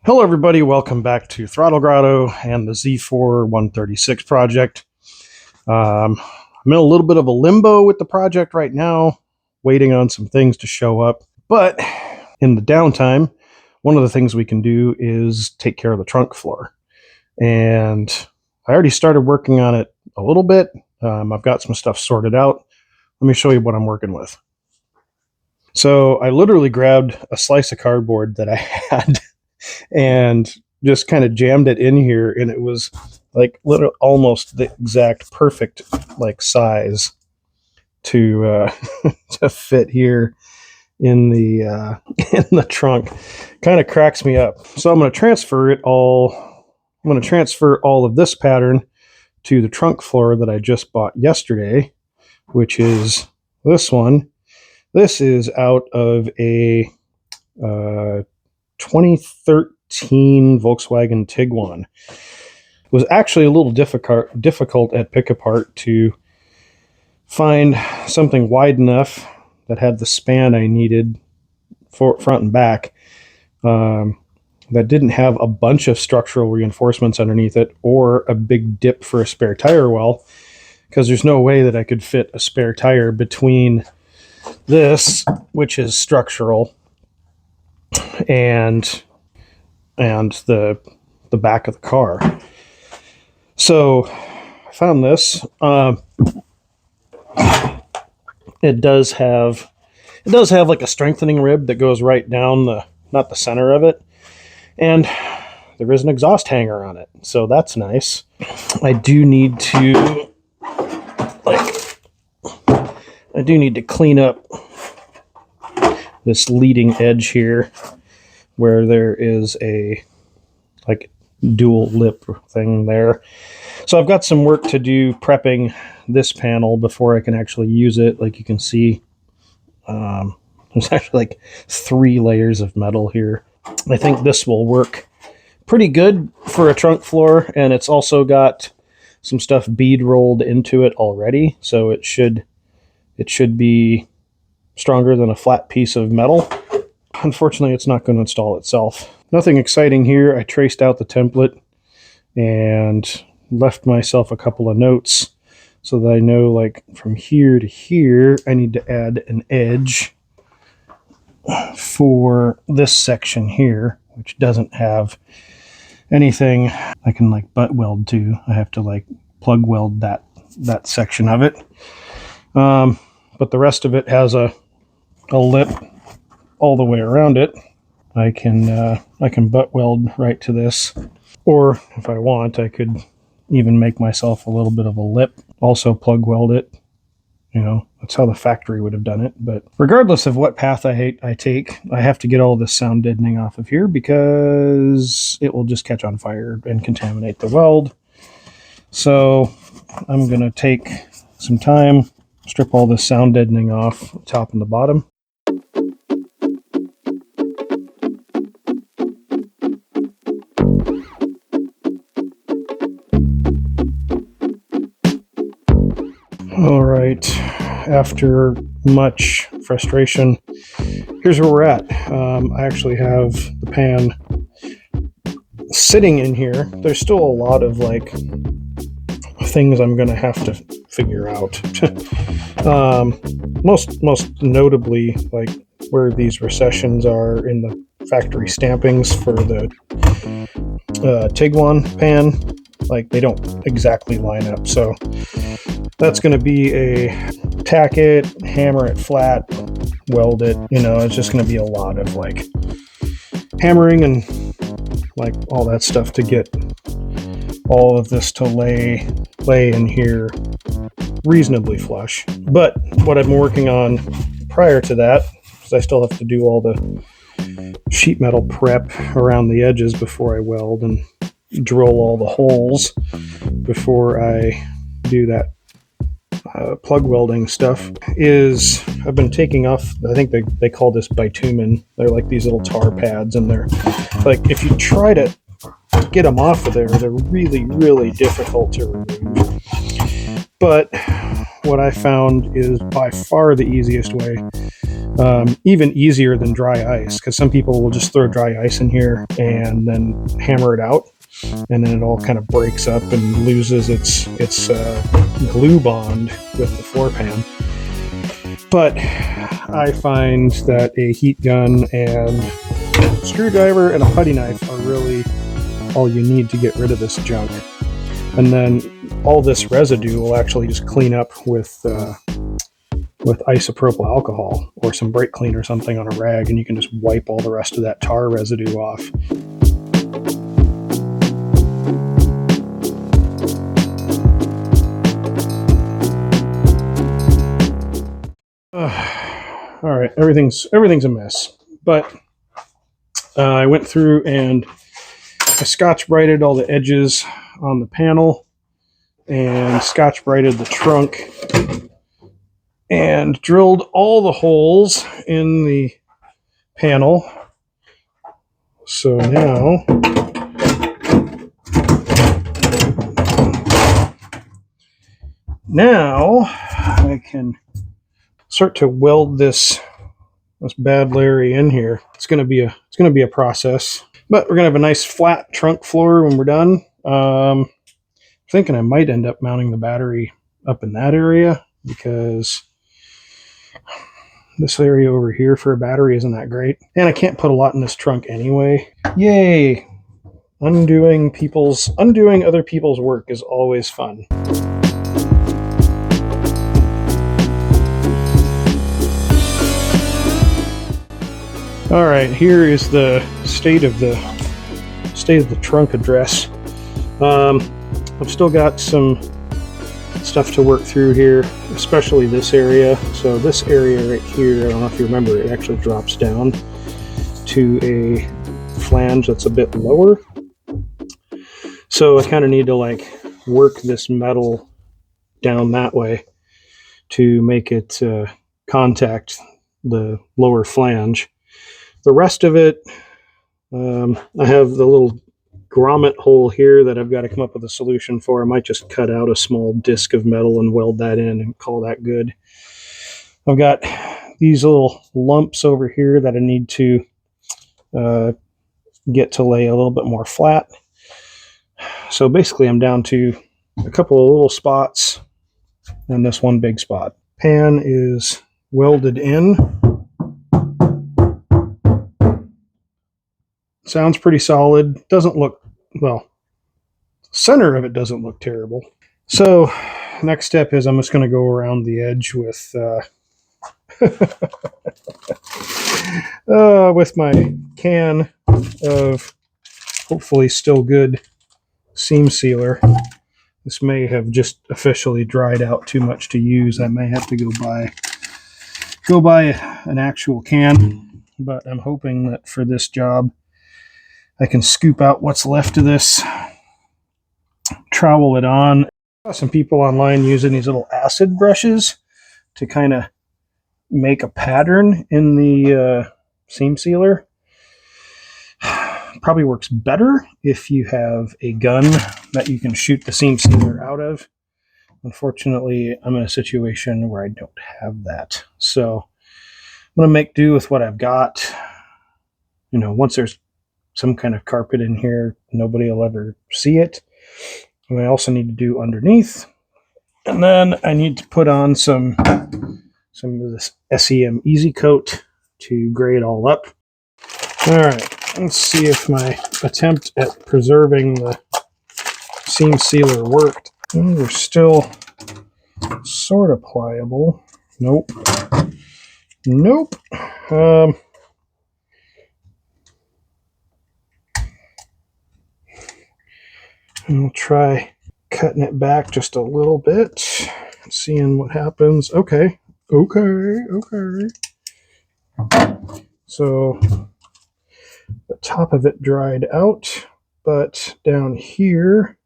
Hello everybody, welcome back to Throttle Grotto and the Z4 136 project. I'm in a little bit of a limbo with the project right now, waiting on some things to show up. But in the downtime, one of the things we can do is take care of the trunk floor. And I already started working on it a little bit. I've got some stuff sorted out. Let me show you what I'm working with. So I literally grabbed a slice of cardboard that I had and just kind of jammed it in here, and it was like literally almost the exact perfect like size to to fit here in the in the trunk. Kind of cracks me up. So I'm going to transfer it all. I'm going to transfer all of this pattern to the trunk floor that I just bought yesterday, which is this one. This is out of a 2013 Volkswagen Tiguan. It was actually a little difficult at pick apart to find something wide enough that had the span I needed for front and back, that didn't have a bunch of structural reinforcements underneath it or a big dip for a spare tire well, because there's no way that I could fit a spare tire between this, which is structural, and the back of the car. So I found this. It does have like a strengthening rib that goes right down not the center of it, and there is an exhaust hanger on it, so that's nice. I do need to clean up this leading edge here where there is a like dual lip thing there. So I've got some work to do prepping this panel before I can actually use it. Like you can see, there's actually like 3 layers of metal here. I think this will work pretty good for a trunk floor, and it's also got some stuff bead rolled into it already, so it should be stronger than a flat piece of metal. Unfortunately, it's not going to install itself. Nothing exciting here. I traced out the template and left myself a couple of notes so that I know, like, from here to here, I need to add an edge for this section here, which doesn't have anything I can, like, butt weld to. I have to, like, plug weld that section of it. But the rest of it has a lip all the way around it. I can butt weld right to this, or if I want, I could even make myself a little bit of a lip, also plug weld it. You know, that's how the factory would have done it. But regardless of what path I take, I have to get all this sound deadening off of here because it will just catch on fire and contaminate the weld. So I'm going to take some time, strip all this sound deadening off, top and the bottom. All right, after much frustration, here's where we're at. I actually have the pan sitting in here. There's still a lot of like things I'm going to have to figure out. Most notably, like where these recessions are in the factory stampings for the Tiguan pan, like they don't exactly line up. So that's going to be a tack it, hammer it flat, weld it. You know, it's just going to be a lot of like hammering and like all that stuff to get all of this to lay in here reasonably flush. But what I've been working on prior to that, because I still have to do all the sheet metal prep around the edges before I weld and drill all the holes before I do that plug welding stuff, is I've been taking off, I think they call this bitumen. They're like these little tar pads, and they're like, if you try to get them off of there, they're really, really difficult to remove. But what I found is by far the easiest way Even easier than dry ice, because some people will just throw dry ice in here and then hammer it out, and then it all kind of breaks up and loses its glue bond with the floor pan. But I find that a heat gun and screwdriver and a putty knife are really all you need to get rid of this junk. And then all this residue will actually just clean up with isopropyl alcohol or some brake cleaner or something on a rag, and you can just wipe all the rest of that tar residue off. All right, everything's a mess, but I went through and I Scotch-Brighted all the edges on the panel and Scotch-Brighted the trunk and drilled all the holes in the panel. So now I can start to weld this bad Larry in here. It's going to be a process, but we're going to have a nice flat trunk floor when we're done. I'm thinking I might end up mounting the battery up in that area, because this area over here for a battery isn't that great, and I can't put a lot in this trunk anyway. Yay! Undoing other people's work is always fun. All right, here is the state of the trunk address. I've still got some stuff to work through here, especially this area. So this area right here, I don't know if you remember, it actually drops down to a flange that's a bit lower. So I kind of need to like work this metal down that way to make it contact the lower flange. The rest of it, I have the little grommet hole here that I've got to come up with a solution for. I might just cut out a small disc of metal and weld that in and call that good. I've got these little lumps over here that I need to get to lay a little bit more flat. So basically I'm down to a couple of little spots and this one big spot. Pan is welded in. Sounds pretty solid. Doesn't look, well, center of it doesn't look terrible. So next step is I'm just going to go around the edge with with my can of hopefully still good seam sealer. This may have just officially dried out too much to use. I may have to go buy an actual can, but I'm hoping that for this job I can scoop out what's left of this, trowel it on. I saw some people online using these little acid brushes to kind of make a pattern in the seam sealer. Probably works better if you have a gun that you can shoot the seam sealer out of. Unfortunately, I'm in a situation where I don't have that. So I'm going to make do with what I've got. You know, once there's some kind of carpet in here, nobody will ever see it. And I also need to do underneath. And then I need to put on some of this SEM Easy Coat to gray it all up. All right, let's see if my attempt at preserving the seam sealer worked. They're still sort of pliable. Nope. And we'll try cutting it back just a little bit, seeing what happens. Okay. So the top of it dried out, but down here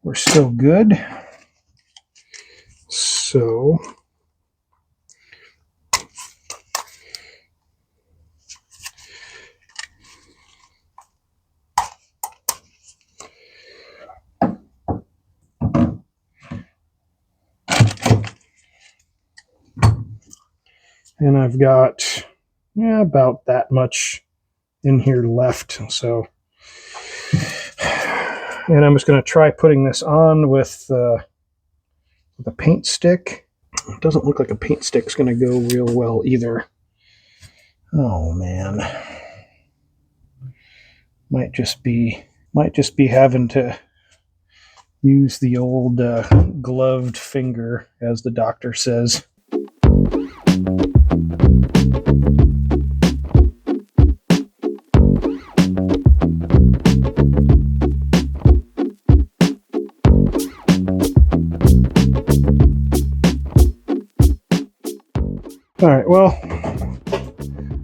we're still good. So and I've got yeah, about that much in here left. So, and I'm just going to try putting this on with a paint stick. It doesn't look like a paint stick's going to go real well either. Oh man, might just be having to use the old gloved finger, as the doctor says. All right, well,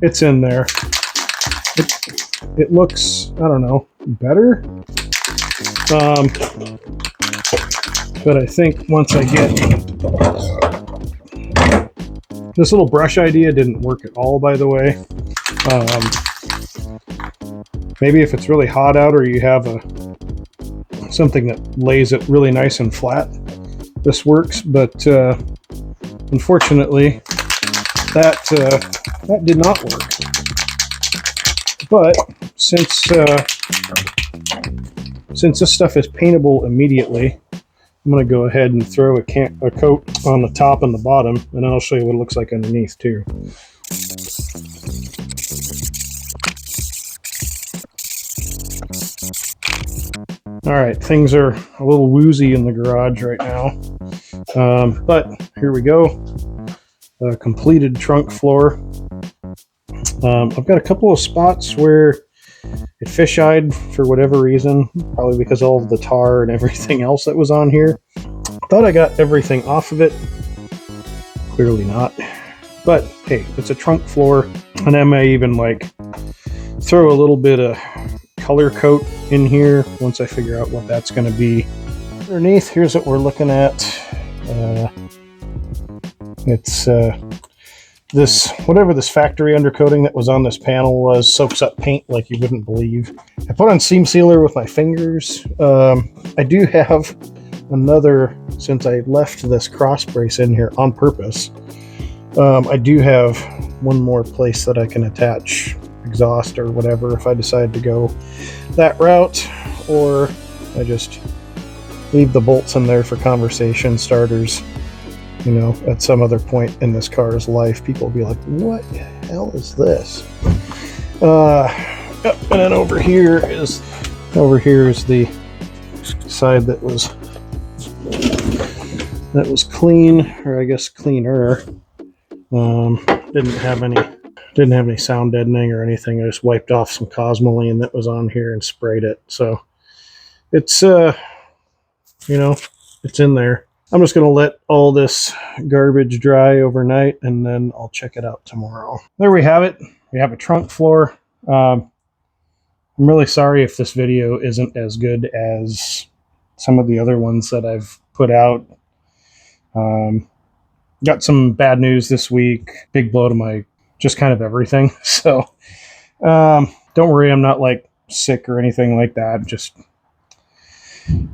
it's in there. It looks, I don't know, better. But I think once I get this little brush idea didn't work at all, by the way. Maybe if it's really hot out or you have something that lays it really nice and flat, this works. But unfortunately, that did not work. But since this stuff is paintable immediately, I'm going to go ahead and throw a coat on the top and the bottom, and then I'll show you what it looks like underneath too. All right, things are a little woozy in the garage right now, but here we go. A completed trunk floor. I've got a couple of spots where it fish-eyed for whatever reason, probably because of all of the tar and everything else that was on here. Thought I got everything off of it. Clearly not. But hey, it's a trunk floor, and I may even like throw a little bit of color coat in here once I figure out what that's going to be. Underneath, here's what we're looking at. It's this, whatever this factory undercoating that was on this panel was, soaks up paint like you wouldn't believe. I put on seam sealer with my fingers. I do have another, since I left this cross brace in here on purpose, I do have one more place that I can attach exhaust or whatever if I decide to go that route, or I just leave the bolts in there for conversation starters. You know, at some other point in this car's life, people will be like, what the hell is this? And then over here is the side that was clean, or I guess cleaner. Didn't have any sound deadening or anything. I just wiped off some Cosmoline that was on here and sprayed it. So it's you know, it's in there. I'm just going to let all this garbage dry overnight, and then I'll check it out tomorrow. There we have it. We have a trunk floor. I'm really sorry if this video isn't as good as some of the other ones that I've put out. Got some bad news this week. Big blow to my just kind of everything. So don't worry, I'm not like sick or anything like that. Just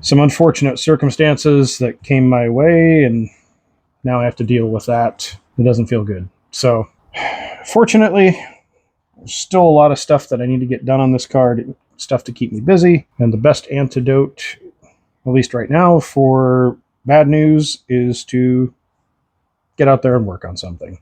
some unfortunate circumstances that came my way, and now I have to deal with that. It doesn't feel good. So fortunately, there's still a lot of stuff that I need to get done on this car, stuff to keep me busy. And the best antidote, at least right now, for bad news is to get out there and work on something.